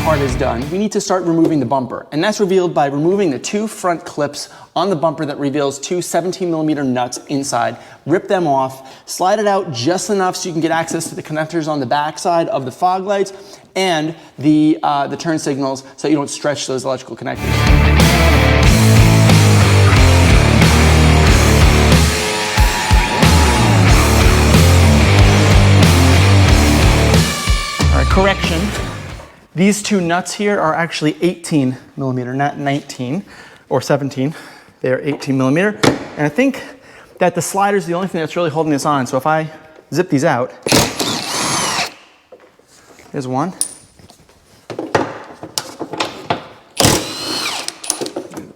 part is done, we need to start removing the bumper. And that's revealed by removing the 2 front clips on the bumper that reveals 2 17mm nuts inside. Rip them off, slide it out just enough so you can get access to the connectors on the back side of the fog lights and the turn signals so you don't stretch those electrical connectors. Correction, these 2 nuts here are actually 18mm, not 19 or 17. They are 18mm. And I think that the slider is the only thing that's really holding this on. So if I zip these out, there's one. The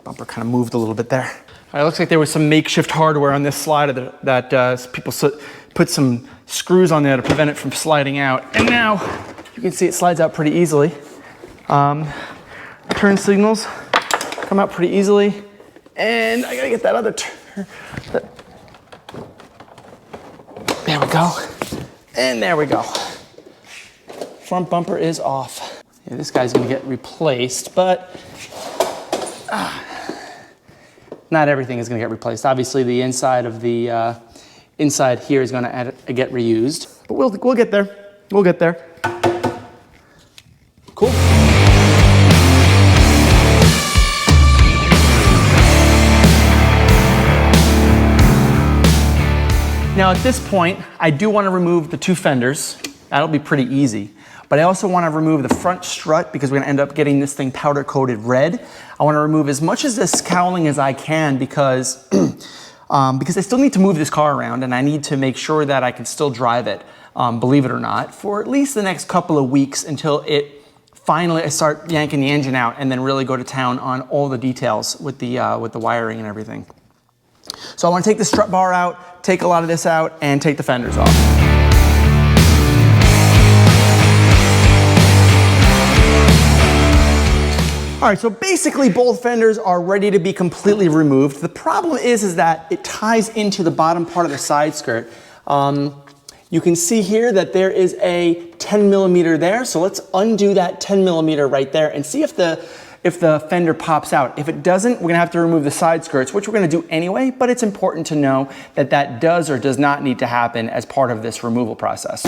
bumper kind of moved a little bit there. All right, it looks like there was some makeshift hardware on this slider that people put some screws on there to prevent it from sliding out. And now, you can see it slides out pretty easily. Turn signals come out pretty easily. And I gotta get that other turn. There we go. And there we go. Front bumper is off. Yeah, this guy's gonna get replaced, but not everything is gonna get replaced. Obviously the inside of the inside here is gonna get reused. But we'll get there. We'll get there. Cool. Now at this point, I do want to remove the 2 fenders. That'll be pretty easy. But I also want to remove the front strut because we're going to end up getting this thing powder coated red. I want to remove as much of this cowling as I can because I still need to move this car around and I need to make sure that I can still drive it, believe it or not, for at least the next couple of weeks until finally I start yanking the engine out and then really go to town on all the details with the wiring and everything. So I want to take the strut bar out, take a lot of this out, and take the fenders off. All right, so basically both fenders are ready to be completely removed. The problem is that it ties into the bottom part of the side skirt. You can see here that there is a 10mm there, so let's undo that 10mm right there and see if the fender pops out. If it doesn't, we're gonna have to remove the side skirts, which we're gonna do anyway, but it's important to know that that does or does not need to happen as part of this removal process.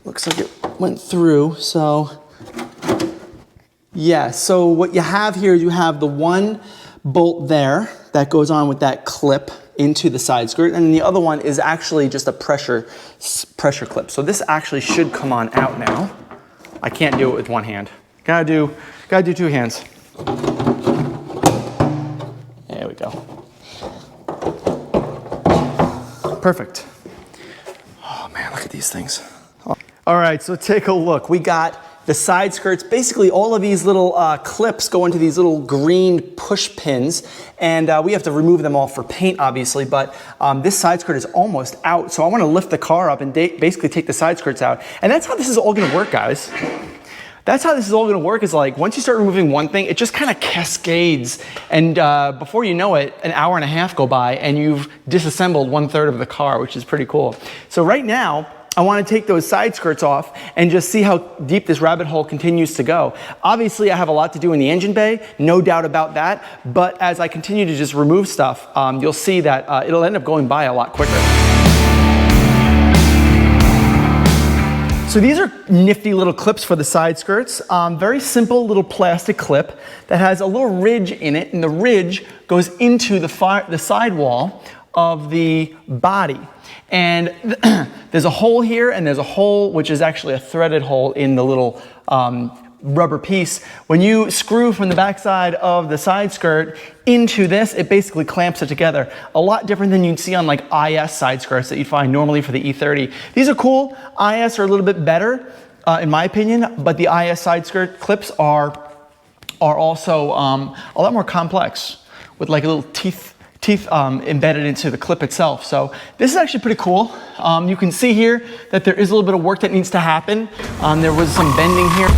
Looks like it went through, so yeah, so what you have here, you have the one bolt there that goes on with that clip into the side skirt, and the other one is actually just a pressure clip. So this actually should come on out now. I can't do it with one hand. Gotta do 2 hands. There we go. Perfect. Oh man, look at these things. All right, so take a look. We got the side skirts. Basically all of these little clips go into these little green push pins, and we have to remove them all for paint obviously, but this side skirt is almost out, so I want to lift the car up and basically take the side skirts out. And that's how this is all going to work, guys. That's how this is all going to work, is like once you start removing one thing, it just kind of cascades, and before you know it, an hour and a half go by and you've disassembled 1/3 of the car, which is pretty cool. So right now I want to take those side skirts off and just see how deep this rabbit hole continues to go. Obviously, I have a lot to do in the engine bay, no doubt about that, but as I continue to just remove stuff, you'll see that it'll end up going by a lot quicker. So these are nifty little clips for the side skirts. Very simple little plastic clip that has a little ridge in it, and the ridge goes into the sidewall of the body. And there's a hole here, and there's a hole which is actually a threaded hole in the little rubber piece. When you screw from the backside of the side skirt into this, it basically clamps it together. A lot different than you'd see on like IS side skirts that you'd find normally for the E30. These are cool. IS are a little bit better, in my opinion, but the IS side skirt clips are also a lot more complex with like a little teeth embedded into the clip itself. So this is actually pretty cool. You can see here that there is a little bit of work that needs to happen. There was some bending here.